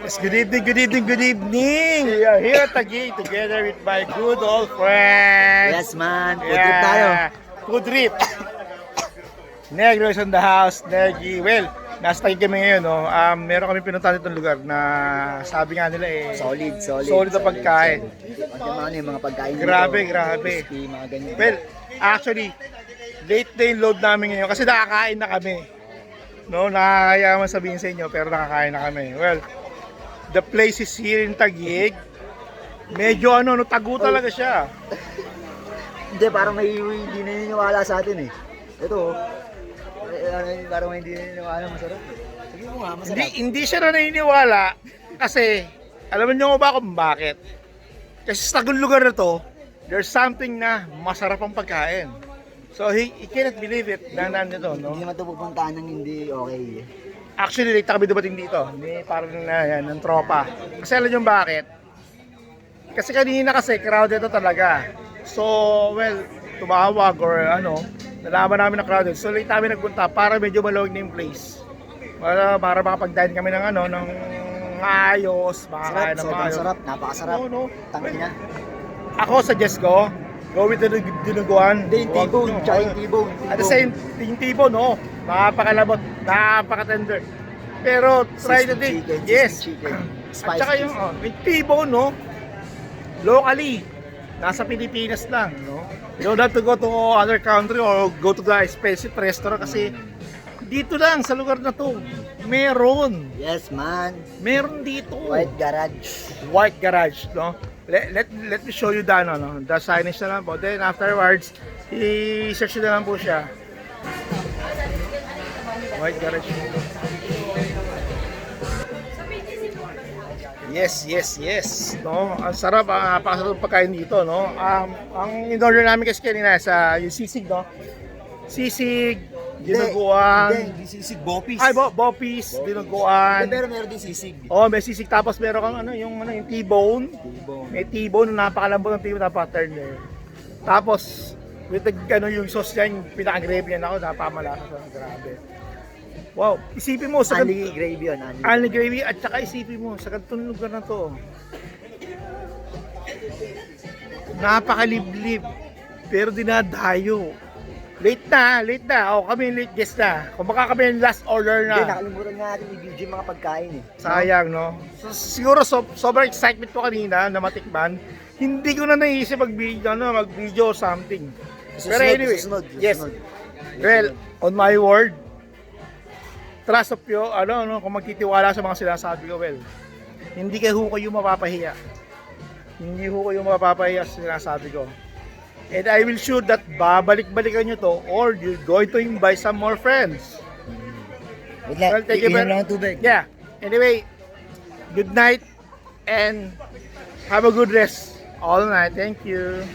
Yes, good evening, good evening, good evening. We are here at Taguig together with my good old friend. Yes man, food trip tayo. Food trip. Negro is on the house. Negi. Well, nasa Taguig kami ngayon. No? Meron kami pinuntahan itong lugar na sabi nga nila solid na pagkain. Ano yung mga pagkain Grabe, dito? grabe. Crispy, mga ganyan. Well, actually, late na yung load namin ngayon kasi nakakain na kami. No, nakakaya man sabihin sa inyo pero nakakain na kami. Well, the place is here in Taguig. Medyo tago talaga siya. Hindi, parang may hindi naniniwala sa atin eh. Ito, parang may hindi naniniwala, masarap. Sige mo nga, masarap. Hindi siya na naniniwala kasi alam niyo ba kung bakit? Kasi sa tagong lugar na to, there's something na masarap ang pagkain. So he cannot believe it na nandito, no? Hindi naman ito pupuntahan ng hindi okay. Actually, late na kami dumating dito. Hindi parang ng tropa. Kasi alam niyo bakit? Kasi kanina kasi crowded ito talaga. So, well, tumawag or nalaman namin na crowded. So, late namin nagpunta para medyo maluwag na yung place. Para makapag-dine kami ng ng ayos, makakain ng Sobrang ayos. sarap, napakasarap. No. Tangin niya. Ako suggest ko, go with the dinuguan. Hindi, yung T-bone, tsaka yung T-bone. At the same, yung T-bone, no? Napakalabot, napaka-tender. Pero try the thing. Yes. Chicken. At saka yung T-bone, no? Locally, nasa Pilipinas lang, no? You don't have to go to other country or go to the specific restaurant kasi dito lang sa lugar na to. Meron. Yes man. Meron dito. White Garage. White Garage, no? Let me show you the the signage na lang po. Then afterwards, i-search na lang po siya. White Garage. Yes. No, ang sarap, napakasarap ng pagkain dito, no. Ang in-order namin kasi kanina sa yung sisig, no. Sisig, dinuguan. Hindi, sisig, bopis. Ay, bopis, dinuguan. Pero meron din sisig. Oh, may sisig tapos meron kang yung T-bone. May T-bone, napakalambot ng T-bone, napaka-tender. Tapos with the, yung sauce niya, yung pinaka-gravy niya, ako napamalasa, grabe. Wow, isipin mo sa Only gravy yun. Only gravy at saka isipin mo sa ganitong lugar na to. Napakaliblib pero dinadayo. Late na. Kami late guest na. Kung baka kami yung last order Hindi, na. nakalimutan nga natin i-video yung mga pagkain eh. Sayang, no? So, siguro sobrang excitement ko kanina na matikman. Hindi ko na naisip mag-video or something. Pero anyway, yes. Well, on my word, trust of you, kung magtitiwala sa mga sinasabi ko, well, hindi kayo yung mapapahiya. Hindi kayo mapapahiya sa sinasabi ko. And I will sure that babalik-balikan nyo to or you're going to invite some more friends. Well, thank you very much. Yeah. Anyway, good night and have a good rest all night. Thank you.